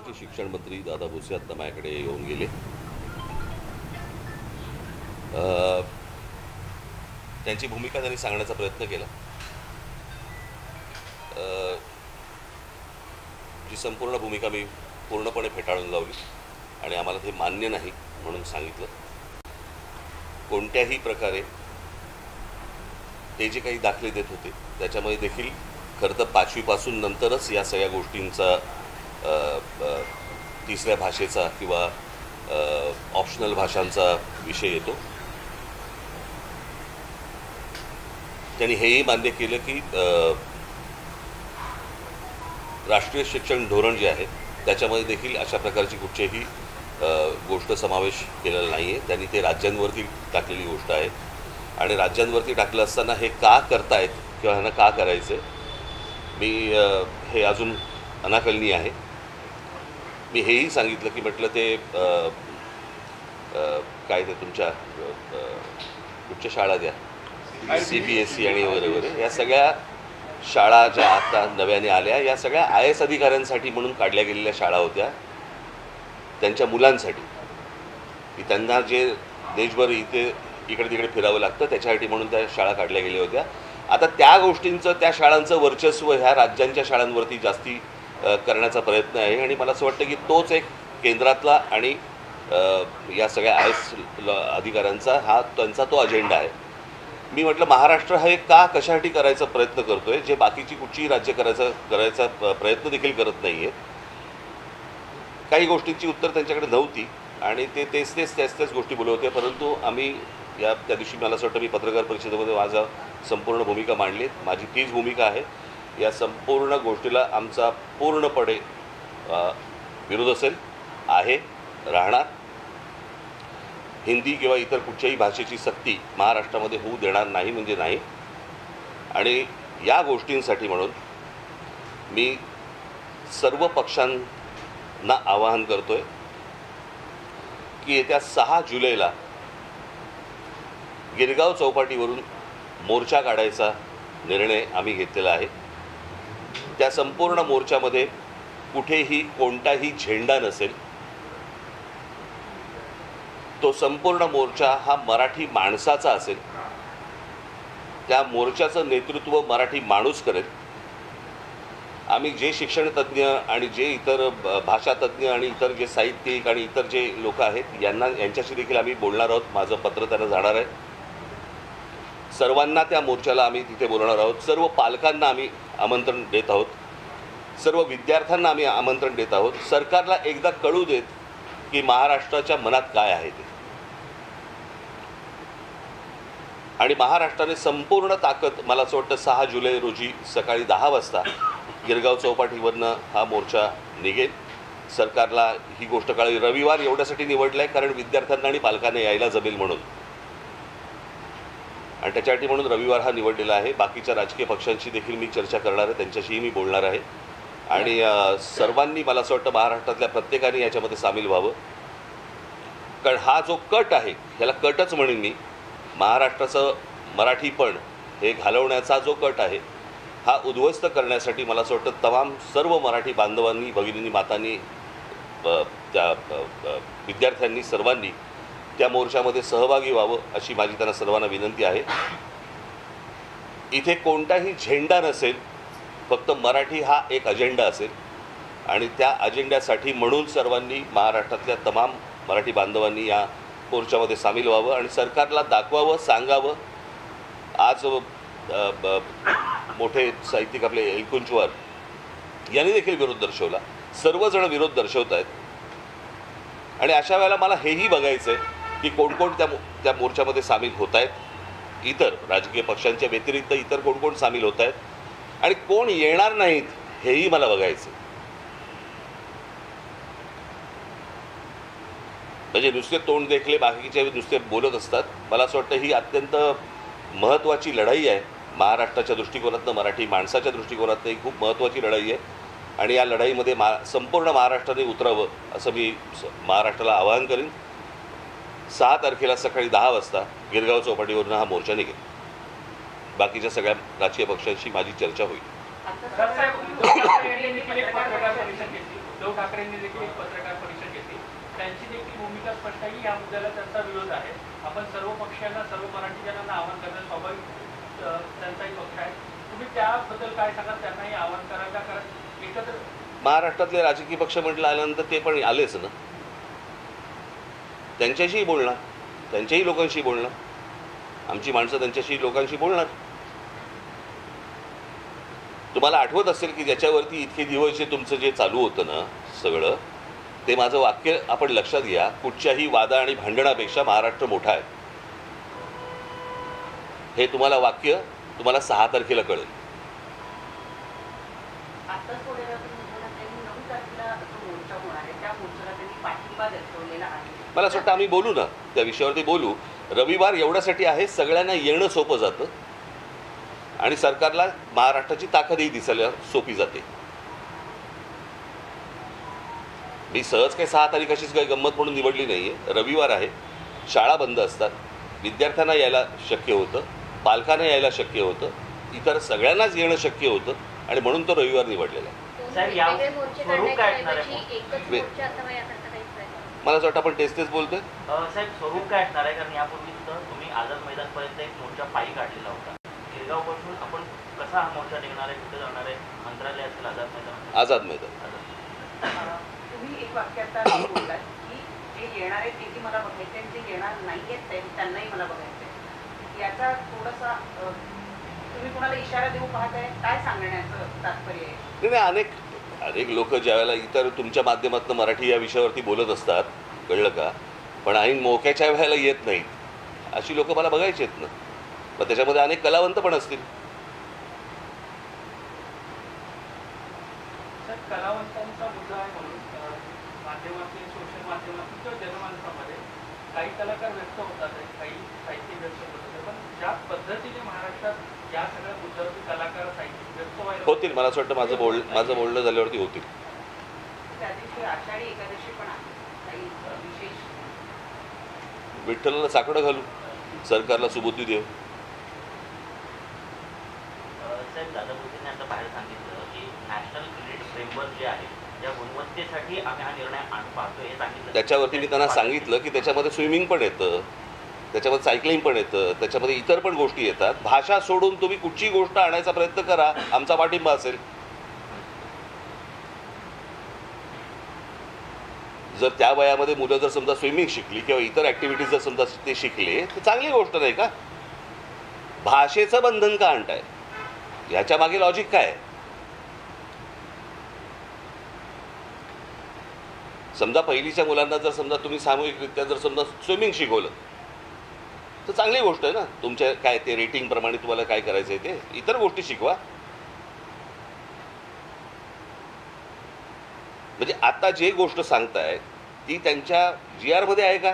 राज्याचे शिक्षण मंत्री दादा भुसे आता माझ्याकडे येऊन गेले. त्यांची भूमिका त्यांनी सांगण्याचा प्रयत्न केला. जी संपूर्ण भूमिका मी पूर्णपणे फेटाळून लावली आणि आम्हाला ते मान्य नाही म्हणून सांगितलं. कोणत्याही प्रकारे ते जे काही दाखले देत होते त्याच्यामध्ये देखील खरं तर 5वी पासून नंतरच या सगळ्या गोष्टींचा तिसऱ्या भाषेचा किंवा ऑप्शनल भाषांचा विषय येतो. त्यांनी हेही मान्य केलं की राष्ट्रीय शिक्षण धोरण जे आहे त्याच्यामध्ये देखील अशा प्रकारची कुठचीही गोष्ट समावेश केलेला नाही आहे. त्यांनी ते राज्यांवरती टाकलेली गोष्ट आहे आणि राज्यांवरती टाकलं असताना हे का करतायत किंवा ह्यांना का करायचं मी हे अजून अनाकलनीय आहे. मी हेही सांगितलं की म्हटलं ते काय ते तुमच्या उच्च शाळा द्या CBSE आणि वगैरे वगैरे या सगळ्या शाळा ज्या आता नव्याने आल्या या सगळ्या IAS अधिकाऱ्यांसाठी म्हणून काढल्या गेलेल्या शाळा होत्या. त्यांच्या मुलांसाठी की त्यांना जे देशभर इथे इकडे तिकडे फिरावं लागतं त्याच्यासाठी म्हणून त्या शाळा काढल्या गेल्या होत्या. आता त्या गोष्टींचं त्या शाळांचं वर्चस्व ह्या राज्यांच्या शाळांवरती जास्ती करण्याचा प्रयत्न आहे आणि मला असं वाटतं की तोच एक केंद्रातला आणि या सगळ्या IAS अधिकाऱ्यांचा त्यांचा तो अजेंडा आहे. मी म्हटलं महाराष्ट्र हे का कशासाठी करायचा प्रयत्न करतो आहे जे बाकीची कुठचीही राज्य करायचा प्रयत्न देखील करत नाही आहे. काही गोष्टींची उत्तर त्यांच्याकडे नव्हती आणि ते त्याच गोष्टी बोलत होते. परंतु आम्ही त्या दिवशी मला असं वाटतं मी पत्रकार परिषदेमध्ये माझा संपूर्ण भूमिका मांडली. माझी तीच भूमिका आहे. या संपूर्ण गोष्टीला आमचा पूर्णपणे विरोध असेल आहे राहणार. हिंदी किंवा इतर कुठच्याही भाषेची सक्ती महाराष्ट्रामध्ये होऊ देणार नाही म्हणजे नाही. आणि या गोष्टींसाठी म्हणून मी सर्व पक्षांना आवाहन करतो आहे की येत्या 6 जुलैला गिरगाव चौपाटीवरून मोर्चा काढायचा निर्णय आम्ही घेतलेला आहे. त्या संपूर्ण मोर्चामध्ये कुठेही कोणताही झेंडा नसेल. तो संपूर्ण मोर्चा हा मराठी माणसाचा असेल. त्या मोर्चाचं नेतृत्व मराठी माणूस करेल. आम्ही जे शिक्षणतज्ज्ञ आणि जे इतर भाषातज्ज्ञ आणि इतर जे साहित्यिक आणि इतर जे लोक आहेत यांच्याशी देखील आम्ही बोलणार आहोत. माझं पत्र त्यांना जाणार आहे. सर्वांना त्या मोर्चाला आम्ही तिथे बोलवणार आहोत. सर्व पालकांना आम्ही आमंत्रण देत आहोत. सर्व विद्यार्थ्यांना आम्ही आमंत्रण देत आहोत. सरकारला एकदा कळू देत की महाराष्ट्राच्या मनात काय आहे ते. आणि महाराष्ट्राने संपूर्ण ताकद मला असं वाटतं 6 जुलै रोजी सकाळी 10 वाजता गिरगाव चौपाटीवरनं हा मोर्चा निघेल. सरकारला ही गोष्ट कळली. रविवार एवढ्यासाठी निवडला आहे कारण विद्यार्थ्यांना आणि पालकांना यायला जमेल म्हणून आणि त्याच्यासाठी म्हणून रविवार हा निवडलेला आहे. बाकीच्या राजकीय पक्षांशी देखील मी चर्चा करणार आहे. त्यांच्याशीही मी बोलणार आहे आणि सर्वांनी मला असं वाटतं महाराष्ट्रातल्या प्रत्येकाने याच्यामध्ये सामील व्हावं. कारण हा जो कट आहे ह्याला कटच म्हणेन मी. महाराष्ट्राचं मराठीपण हे घालवण्याचा जो कट आहे हा उद्ध्वस्त करण्यासाठी मला असं वाटतं तमाम सर्व मराठी बांधवांनी भगिनींनी मातांनी त्या विद्यार्थ्यांनी सर्वांनी त्या मोर्चामध्ये सहभागी व्हावं अशी माझी त्यांना सर्वांना विनंती आहे. इथे कोणताही झेंडा नसेल. फक्त मराठी हा एक अजेंडा असेल आणि त्या अजेंड्यासाठी म्हणून सर्वांनी महाराष्ट्रातल्या तमाम मराठी बांधवांनी या मोर्चामध्ये सामील व्हावं आणि सरकारला दाखवावं सांगावं. आज मोठे साहित्यिक आपले एलकुंचवार यांनी देखील विरोध दर्शवला. सर्वजण विरोध दर्शवत आहेत आणि अशा वेळेला मला हेही बघायचं आहे की कोण कोण त्या मोर्चामध्ये सामील होत आहेत. इतर राजकीय पक्षांच्या व्यतिरिक्त इतर कोण कोण सामील होत आहेत आणि कोण येणार नाहीत हेही मला बघायचं. म्हणजे नुसते तोंड देखले बाकीचे नुसते बोलत असतात. मला असं वाटतं ही अत्यंत महत्त्वाची लढाई आहे. महाराष्ट्राच्या दृष्टिकोनातनं मराठी माणसाच्या दृष्टिकोनातनं ही खूप महत्त्वाची लढाई आहे आणि या लढाईमध्ये संपूर्ण महाराष्ट्राने उतरावं असं मी महाराष्ट्राला आवाहन करीन. 6 तारखेला सकाळी 10 वाजता गिरगाव चौपाटीवरून हा मोर्चा निघेल. बाकीच्या सगळ्या राजकीय पक्षांशी माझी चर्चा होईल. उद्धव ठाकरेंनी देखील एक पत्रकार परिषद घेतली. त्यांची देखील भूमिका स्पष्ट आहे की या मुद्द्याला त्यांचा विरोध आहे. आपण सर्व पक्षांना, सर्व मराठी जनांना आवाहन करणं स्वाभाविक त्यांचाही पक्ष आहे. तुम्ही त्याबद्दल काय सांगाल? त्यांनाही आवाहन करायला, कारण एकत्र महाराष्ट्रातले राजकीय पक्ष म्हटलं आल्यानंतर ते पण आलेच ना, त्यांच्याशीही बोलणार, त्यांच्याही लोकांशी बोलणार, आमची माणसं त्यांच्याशी लोकांशी बोलणार. तुम्हाला आठवत असेल की ज्याच्यावरती इतके दिवस तुमचं जे चालू होतं ना सगळं, ते माझं वाक्य आपण लक्षात घ्या, कुठच्याही वादा आणि भांडणापेक्षा महाराष्ट्र मोठा आहे. हे तुम्हाला वाक्य तुम्हाला 6 तारखेला कळेल. मला असं वाटतं आम्ही बोलू ना, त्या विषयावरती बोलू. रविवार एवढ्यासाठी आहे, सगळ्यांना येणं सोपं जातं आणि सरकारला महाराष्ट्राची ताकदही दिसायला सोपी जाते. मी सहज काही 6 तारीख अशीच काही गंमत म्हणून निवडली नाही आहे. रविवार आहे, शाळा बंद असतात, विद्यार्थ्यांना यायला शक्य होतं, पालकांना यायला शक्य होतं, इतर सगळ्यांनाच येणं शक्य होतं आणि म्हणून तो रविवार निवडलेला आहे. मला असं वाटतं आपण तेच बोलतोय. साहेब, स्वरूप काय असणार आहे? कारण यापूर्वी सुद्धा तुम्ही आझाद मैदानपर्यंत एक मोर्चा पायी काढलेला होता. गिरगावपासून आपण कसा हा मोर्चा निघणार आहे, कुठे जाणार आहे? मंत्रालय असेल, आझाद मैदान? आझाद मैदान. तुम्ही एक वाक्य आता बोललात की जे येणार आहेत ते मला बघायचे, जे येणार नाही आहेत त्यांनाही मला बघायचं. याचा थोडासा तुम्ही कोणाला इशारा देऊ पाहताय, काय सांगण्याचं तात्पर्य आहे? नाही, अनेक लोक ज्यावेळेला इतर तुमच्या माध्यमातून मराठी या विषयावरती बोलत असतात, कळलं का, पण ऐन मोक्याच्या वेळेला येत नाहीत, अशी लोक मला बघायची आहेत ना. मग त्याच्यामध्ये अनेक कलावंत पण असतील. सर, कलावंतांचा मुद्दा आहे म्हणून माध्यमातून, सोशल माध्यमातून किंवा जनमानसामध्ये काही कलाकार व्यक्त होतात, काही साहित्य व्यक्त होतात, पण ज्या पद्धतीने महाराष्ट्रात या सगळ्या मुद्द्यावरती कलाकार साहित्य व्यक्त व्हायला होतील. मला असं वाटतं माझं बोलणं झाल्यावरती होतील. त्या दिवशी आषाढी एकादशी पण आहे, काही विशेष विठ्ठलाला साकडं घालू, सरकारला सुबुद्धी देऊ. साहेब, दादा भुसेंनी आता बाहेर सांगितलं की नॅशनल क्रेडिट फ्रेमवर्क जे आहे, या गुणवत्तेसाठी आम्ही हा निर्णय आणून पाहतो हे सांगितलं. त्याच्यावरती मी त्यांना सांगितलं की त्याच्यामध्ये स्विमिंग पण येतं, त्याच्यामध्ये सायकलिंग पण येतं, त्याच्यामध्ये इतर पण गोष्टी येतात. भाषा सोडून तुम्ही कुठची गोष्ट आणायचा प्रयत्न करा, आमचा पाठिंबा असेल. जर त्या वयामध्ये मुलं जर समजा स्विमिंग शिकली किंवा इतर ॲक्टिव्हिटीज जर समजा ते शिकले तर चांगली गोष्ट नाही का? भाषेचं बंधन का आणताय? ह्याच्या मागे लॉजिक काय? समजा पहिलीच्या मुलांना जर समजा तुम्ही सामूहिकरित्या जर समजा स्विमिंग शिकवलं तर चांगली गोष्ट आहे ना. तुमच्या काय ते रेटिंग प्रमाणे तुम्हाला काय करायचं आहे ते इतर गोष्टी शिकवा. म्हणजे आता जे गोष्ट सांगताय ती त्यांच्या GR मध्ये आहे का?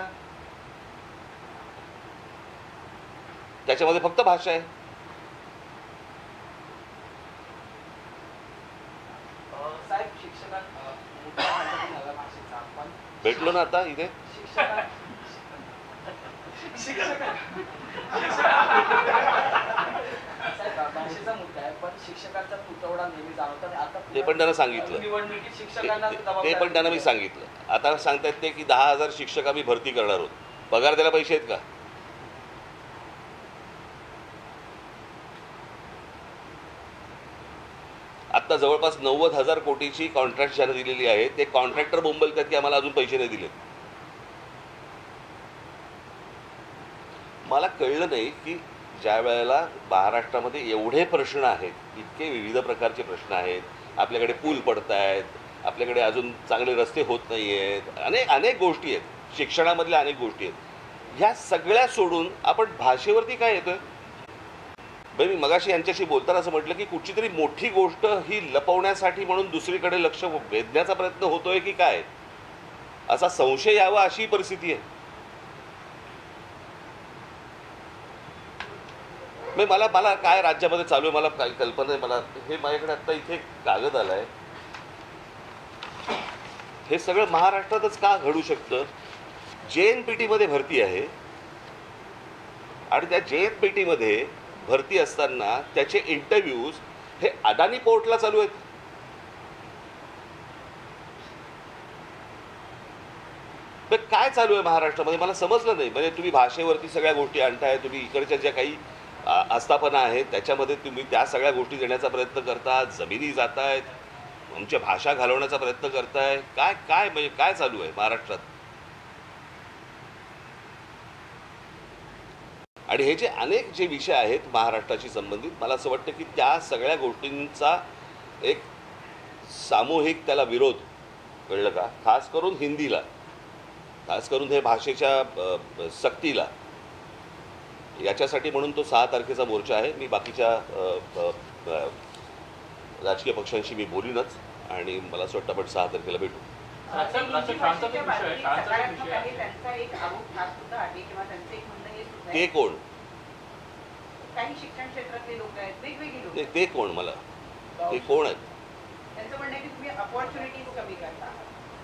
त्याच्यामध्ये फक्त भाषा आहे. साहेब, शिक्षकांना भेटलो ना आता इथे. भाषेचा मुद्दा आहे, पण शिक्षकांचा तुटवडा नेहमी जाणवतो. आता ते पण त्यांना सांगितलं, निवडणुकीत शिक्षकांना ते पण त्यांना मी सांगितलं. आता सांगतायत ते की 10,000 शिक्षक आम्ही भरती करणार आहोत. पगार द्यायला पैसे आहेत का? आता जवळपास 90,000 कोटीची कॉन्ट्रॅक्ट ज्यांना दिलेली आहे ते कॉन्ट्रॅक्टर बोंबलतात की आम्हाला अजून पैसे नाही दिलेत. मला कळलं नाही की ज्या वेळेला महाराष्ट्रामध्ये एवढे प्रश्न आहेत, इतके विविध प्रकारचे प्रश्न आहेत, आपल्याकडे पूल पडत आहेत, आपल्याकडे अजून चांगले रस्ते होत नाही आहेत, अनेक गोष्टी आहेत, शिक्षणामधल्या अनेक गोष्टी आहेत, ह्या सगळ्या सोडून आपण भाषेवरती काय येतोय? मी मगाशी यांच्याशी बोलताना असं म्हटलं की कुठची तरी मोठी गोष्ट ही लपवण्यासाठी म्हणून दुसरीकडे लक्ष वेधण्याचा प्रयत्न होतोय की काय, असा संशय यावा अशी परिस्थिती आहे. मला काय राज्यामध्ये चालू आहे मला काही कल्पना आहे. मला हे माझ्याकडे आत्ता इथे कागद आलाय. हे सगळं महाराष्ट्रातच का घडू शकतं? JNPT मध्ये भरती आहे आणि त्या JNPT मध्ये भरती असताना त्याचे इंटरव्ह्यूज हे अदानी पोर्टला चालू आहेत. पण काय चालू आहे महाराष्ट्रामध्ये मला समजलं नाही. म्हणजे तुम्ही भाषेवरती सगळ्या गोष्टी आणताय, तुम्ही इकडच्या ज्या काही आस्थापना आहेत त्याच्यामध्ये तुम्ही त्या सगळ्या गोष्टी देण्याचा प्रयत्न करता, जमिनी जात आहेत, आमच्या भाषा घालवण्याचा प्रयत्न करताय. काय काय म्हणजे काय चालू आहे महाराष्ट्रात? आणि हे जे अनेक जे विषय आहेत महाराष्ट्राशी संबंधित, मला असं वाटतं की त्या सगळ्या गोष्टींचा एक सामूहिक त्याला विरोध, कळलं का, खास करून हिंदीला, खास करून हे भाषेच्या सक्तीला, याच्यासाठी म्हणून तो 6 तारखेचा मोर्चा आहे. मी बाकीच्या राजकीय पक्षांशी मी बोलीनच आणि मला असं वाटतं आपण 6 तारखेला भेटू. ते कोण? काही शिक्षण क्षेत्रातले लोक आहेत, वेगवेगळी लोक. ते कोण? मला ते कोण आहेत? त्यांचं म्हणणं आहे की तुम्ही अपॉर्च्युनिटीज कमी करता.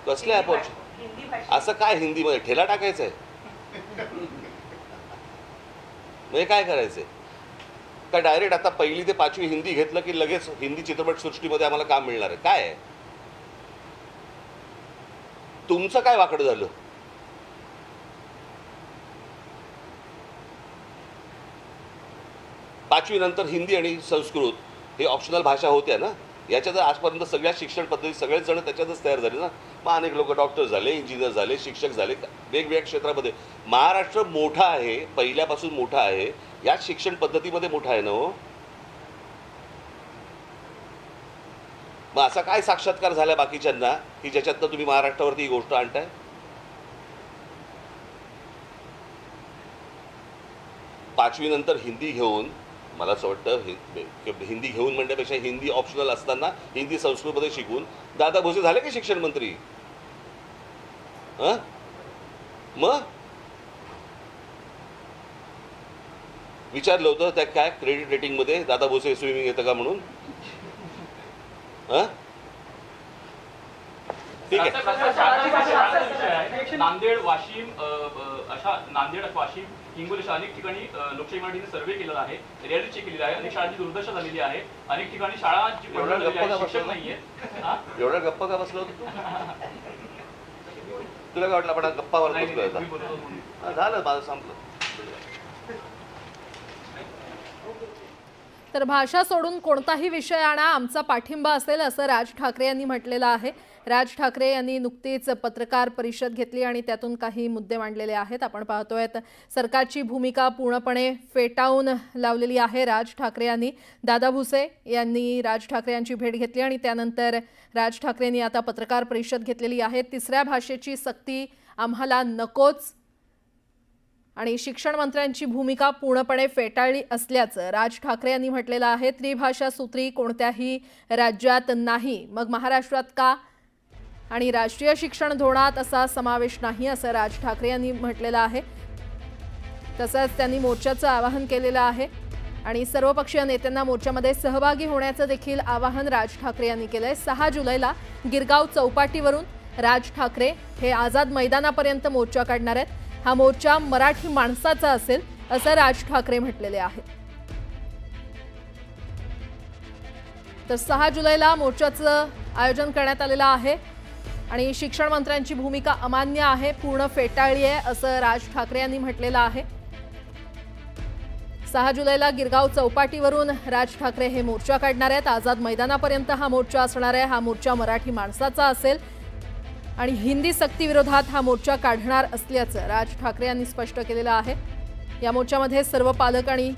कसल्या अपॉर्च्युनिटी? हिंदी भाषा. असं काय हिंदीमध्ये ठेला टाकायचा आहे? म्हणजे काय करायचंय? का डायरेक्ट आता 1ली ते 5वी हिंदी घेतलं की लगेच हिंदी चित्रपटसृष्टीमध्ये आम्हाला काम मिळणार आहे? काय आहे तुमचं? काय वाकडं झालं? पाचवी नंतर हिंदी आणि संस्कृत हे ऑप्शनल भाषा होत्या ना. याच्यात आजपर्यंत सगळ्या शिक्षण पद्धती सगळेच जण त्याच्यातच तयार झाले ना. मग अनेक लोक डॉक्टर झाले, इंजिनियर झाले, शिक्षक झाले, वेगवेगळ्या क्षेत्रामध्ये. महाराष्ट्र मोठा आहे, पहिल्यापासून मोठा आहे, याच शिक्षण पद्धतीमध्ये मोठा आहे ना हो. मग असा काय साक्षात्कार झाला बाकीच्यांना की ज्याच्यातनं तुम्ही महाराष्ट्रावरती ही गोष्ट आणताय? पाचवी नंतर हिंदी घेऊन, मला असं वाटतं हिंदी घेऊन म्हणण्यापेक्षा हिंदी ऑप्शनल असताना हिंदी संस्कृतमध्ये शिकून दादा भुसे झाले की शिक्षण मंत्री? मग विचारलं होतं त्या काय क्रेडिट रेटिंगमध्ये दादा भुसे स्विमिंग येतं का म्हणून? ठीक आहे. नांदेड, वाशिम, नांदेड, वाशिम, हिंगोली अशा अनेक ठिकाणी लोकशाही मराठीने सर्व्हे केलेला आहे, रियालिटी चेक केलेला आहे. अनेक शाळांची दुर्दशा झालेली आहे. अनेक ठिकाणी शाळा शिक्षक नाहीये. एवढा गप्पा का बसला होता तू? तुला काय वाटलं आपण गप्पावर बसलो होता? झालं, माझं संपलं. तर भाषा सोडून कोणताही विषय आणा, आमचा पाठिंबा असेल असं राज ठाकरे यांनी म्हटलेलं आहे. राज ठाकरे यांनी नुकतीच पत्रकार परिषद घेतली आणि त्यातून काही मुद्दे मांडलेले आहेत. आपण पाहतोय सरकारची भूमिका पूर्णपणे फेटाळून लावलेली आहे राज ठाकरे यांनी. दादा भुसे यांनी राज ठाकरे यांची भेट घेतली आणि त्यानंतर राज ठाकरे यांनी आता पत्रकार परिषद घेतलेली आहे. 3ऱ्या भाषेची सक्ती आम्हाला नकोच आणि शिक्षण मंत्र्यांची भूमिका पूर्णपणे फेटाळली असल्याचं राज ठाकरे यांनी म्हटलेलं आहे. त्रिभाषा सूत्री कोणत्याही राज्यात नाही, मग महाराष्ट्रात का? आणि राष्ट्रीय शिक्षण धोरणात असा समावेश नाही असं राज ठाकरे यांनी म्हटलेलं आहे. तसंच त्यांनी मोर्चाचं आवाहन केलेलं आहे आणि सर्वपक्षीय नेत्यांना मोर्चामध्ये सहभागी होण्याचं देखील आवाहन राज ठाकरे यांनी केलंय. 6 जुलैला गिरगाव चौपाटीवरून राज ठाकरे हे आझाद मैदानापर्यंत मोर्चा काढणार आहेत. हा मोर्चा मराठी माणसाचा असेल असं राज ठाकरे म्हटलेले आहे. तर 6 जुलैला मोर्चाचं आयोजन करण्यात आलेलं आहे आणि शिक्षण मंत्र्यांची भूमिका अमान्य आहे, पूर्ण फेटाळली आहे असं राज ठाकरे यांनी म्हटलेलं आहे. 6 जुलैला गिरगाव चौपाटीवरून राज ठाकरे हे मोर्चा काढणार आहेत. आझाद मैदानापर्यंत हा मोर्चा असणार आहे. हा मोर्चा मराठी माणसाचा असेल आणि हिंदी सक्ती विरोधात हा मोर्चा काढणार असल्याचं राज ठाकरे यांनी स्पष्ट केलेलं आहे. या मोर्चामध्ये सर्व पालक आणि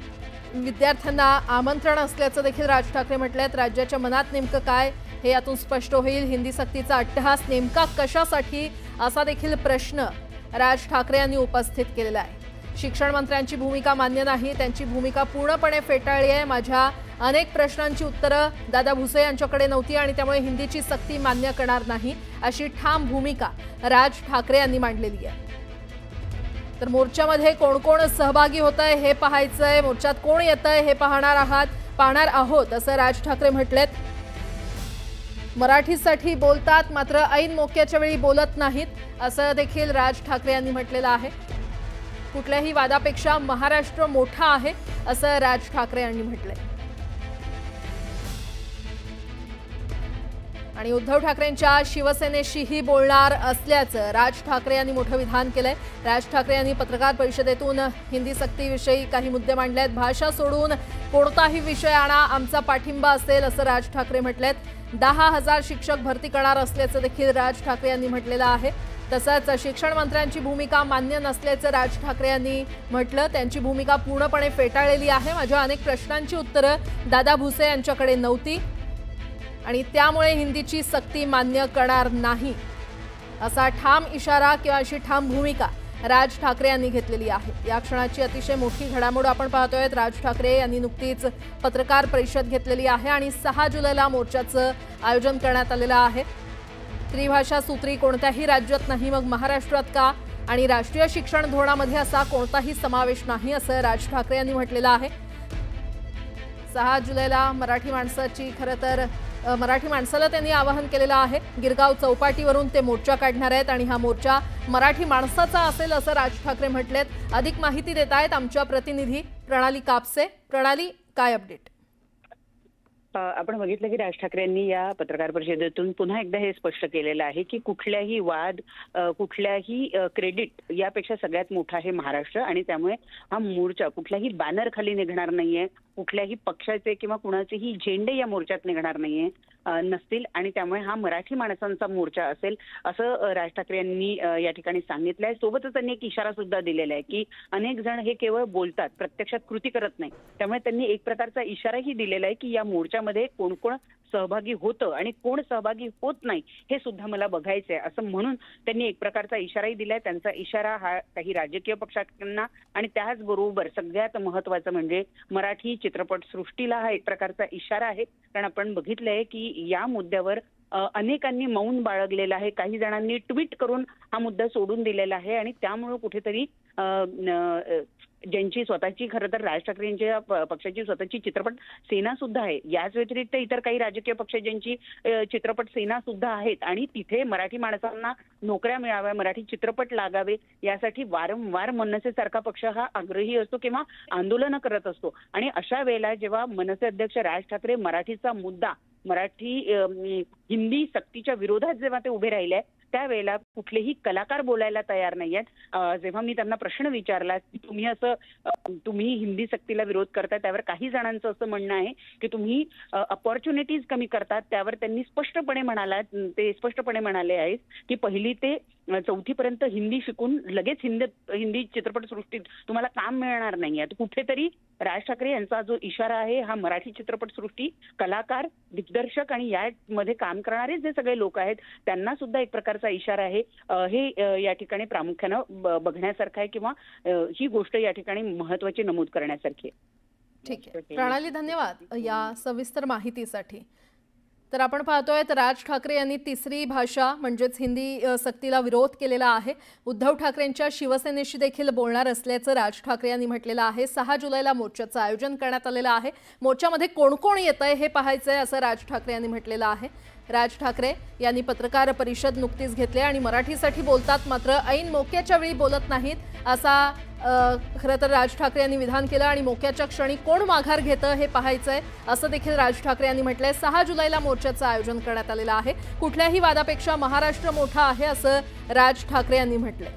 विद्यार्थ्यांना आमंत्रण असल्याचं देखील राज ठाकरे म्हटलेत. राज्याच्या मनात नेमकं काय हे यातून स्पष्ट होईल. हिंदी सक्तीचा अट्टहास नेमका कशासाठी असा देखील प्रश्न राज ठाकरे यांनी उपस्थित केलेला आहे. शिक्षण मंत्र्यांची भूमिका मान्य नाही, त्यांची भूमिका पूर्णपणे फेटाळली आहे. माझ्या अनेक प्रश्नांची उत्तरं दादा भुसे यांच्याकडे नव्हती आणि त्यामुळे हिंदीची सक्ती मान्य करणार नाही अशी ठाम भूमिका राज ठाकरे यांनी मांडलेली आहे. तर मोर्चामध्ये कोण कोण सहभागी होतंय हे पाहायचंय, मोर्चात कोण येतंय हे पाहणार आहोत असं राज ठाकरे म्हटलेत. मराठीसाठी बोलतात मात्र ऐन मोक्याच्या वेळी बोलत नाहीत असं देखील राज ठाकरे यांनी म्हटलेलं आहे. कुठल्याही वादापेक्षा महाराष्ट्र मोठा आहे असं राज ठाकरे यांनी म्हटलंय. आणि उद्धव ठाकरेंच्या शिवसेनेशीही बोलणार असल्याचं राज ठाकरे यांनी मोठं विधान केलंय। राज ठाकरे यांनी पत्रकार परिषदेतून हिंदी सक्तीविषयी काही मुद्दे मांडले आहेत। भाषा सोडून कोणताही विषय आणा, आमचा पाठिंबा असेल असं राज ठाकरे म्हटलेत। 10,000 शिक्षक भरती करणार असल्याचं देखील राज ठाकरे यांनी म्हटलेलं आहे। तसंच शिक्षण मंत्र्यांची भूमिका मान्य नसल्याचं राज ठाकरे यांनी म्हटलं। त्यांची भूमिका पूर्णपणे फेटाळलेली आहे। माझ्या अनेक प्रश्नांची उत्तरं दादा भुसे यांच्याकडे नव्हती आणि त्यामुळे हिंदीची सक्ती मान्य करणार नाही असा ठाम इशारा किंवा अशी ठाम भूमिका राज ठाकरे यांनी घेतलेली आहे। या क्षणाची अतिशय मोठी घडामोड आपण पाहतोय। राज ठाकरे यांनी नुकतीच पत्रकार परिषद घेतलेली आहे आणि 6 जुलैला मोर्चाचं आयोजन करण्यात आलेलं आहे। त्रिभाषा सूत्री कोणत्याही राज्यात नाही, मग महाराष्ट्रात का? आणि राष्ट्रीय शिक्षण धोरणामध्ये असा कोणताही समावेश नाही असं राज ठाकरे यांनी म्हटलेलं आहे। 6 जुलैला मराठी माणसाला त्यांनी आवाहन केलेलं आहे। गिरगाव चौपाटीवरून ते मोर्चा काढणार आहेत आणि हा मोर्चा मराठी माणसाचा असेल असं राज ठाकरे म्हटलेत। अधिक माहिती देत आहेत आमच्या प्रतिनिधी प्रणाली कापसे। प्रणाली, काय अपडेट? आपण बघितलं की राज ठाकरे यांनी या पत्रकार परिषदेतून पुन्हा एकदा हे स्पष्ट केलेलं आहे की कुठल्याही वाद, कुठल्याही क्रेडिट यापेक्षा सगळ्यात मोठा आहे महाराष्ट्र आणि त्यामुळे हा मोर्चा कुठल्याही बॅनर खाली निघणार नाहीये, कुठल्याही पक्षाचे किंवा कुणाचेही झेंडे या मोर्चात निघणार नाहीये नसतील आणि त्यामुळे हा मराठी माणसांचा मोर्चा असेल असं राज ठाकरे यांनी या ठिकाणी सांगितलं आहे। सोबतच त्यांनी एक इशारा सुद्धा दिलेला आहे की अनेक जण हे केवळ बोलतात, प्रत्यक्षात कृती करत नाही। त्यामुळे त्यांनी एक प्रकारचा इशाराही दिलेला आहे की या मोर्चामध्ये कोण कोण सहभागी होतं आणि कोण सहभागी होत नाही हे सुद्धा मला बघायचंय असं म्हणून त्यांनी एक प्रकारचा इशाराही दिलाय। त्यांचा इशारा हा काही राजकीय पक्षांना आणि त्याचबरोबर सगळ्यात महत्त्वाचं म्हणजे मराठी चित्रपट सृष्टीला हा एक प्रकारचा इशारा आहे। कारण आपण बघितलंय की या मुद्द्यावर अनेकांनी मौन बाळगलेलं आहे, काही जणांनी ट्विट करून हा मुद्दा सोडून दिलेला आहे आणि त्यामुळे कुठेतरी ज्यांची स्वतःची खरं तर राज ठाकरे यांच्या पक्षाची स्वतःची चित्रपट सेना सुद्धा आहे, याच व्यतिरिक्त इतर काही राजकीय पक्ष ज्यांची चित्रपट सेना सुद्धा आहेत आणि तिथे मराठी माणसांना नोकऱ्या मिळाव्या, मराठी चित्रपट लागावे यासाठी वारंवार मनसेसारखा पक्ष हा आग्रही असतो किंवा आंदोलनं करत असतो। आणि अशा वेळेला जेव्हा मनसे अध्यक्ष राज ठाकरे मराठीचा मुद्दा, मराठी हिंदी सक्तीच्या विरोधात जेव्हा ते उभे राहिले त्यावेळेला कुठलेही कलाकार बोलायला तयार नाहीयेत। जेव्हा मी त्यांना प्रश्न विचारला की तुम्ही हिंदी सक्तीला विरोध करताय, त्यावर काही जणांचं असं म्हणणं आहे की तुम्ही अपॉर्च्युनिटीज कमी करतात, त्यावर त्यांनी स्पष्टपणे म्हणाले आहेत की 1ली ते 4थी पर्यंत हिंदी शिकून लगेच हिंदी चित्रपटसृष्टीत तुम्हाला काम मिळणार नाहीये। कुठेतरी राज ठाकरे यांचा जो इशारा आहे हा मराठी चित्रपटसृष्टी, कलाकार, दिग्दर्शक आणि यामध्ये काम करणारे जे सगळे लोक आहेत त्यांना सुद्धा एक प्रकारचा इशारा आहे। हे या ठिकाणी प्रामुख्यानं बघण्यासारखं आहे किंवा ही गोष्ट या ठिकाणी महत्त्वाची नमूद करण्यासारखी आहे। ठीक आहे प्रणाली, धन्यवाद या सविस्तर माहितीसाठी। तर आपण पाहतोय राज ठाकरे यांनी 3री भाषा म्हणजेच हिंदी सक्तीला विरोध केलेला आहे। उद्धव ठाकरेंच्या शिवसेनेशी देखील बोलणार असल्याचं राज ठाकरे यांनी म्हटलेलं आहे। 6 जुलैला मोर्चाचं आयोजन करण्यात आलेलं आहे। मोर्चामध्ये कोण कोण येतंय हे पाहायचंय असं राज ठाकरे यांनी म्हटलेलं आहे। राज ठाकरे यांनी पत्रकार परिषद नुकतीच घेतली आणि मराठीसाठी बोलतात मात्र ऐन मोक्याच्या वेळी बोलत नाहीत असा खरं तर राज ठाकरे यांनी विधान केलं आणि मोक्याच्या क्षणी कोण माघार घेतं हे पाहायचंय असं देखील राज ठाकरे यांनी म्हटलंय। 6 जुलैला मोर्चाचं आयोजन करण्यात आलेलं आहे। कुठल्याही वादापेक्षा महाराष्ट्र मोठा आहे असं राज ठाकरे यांनी म्हटलंय।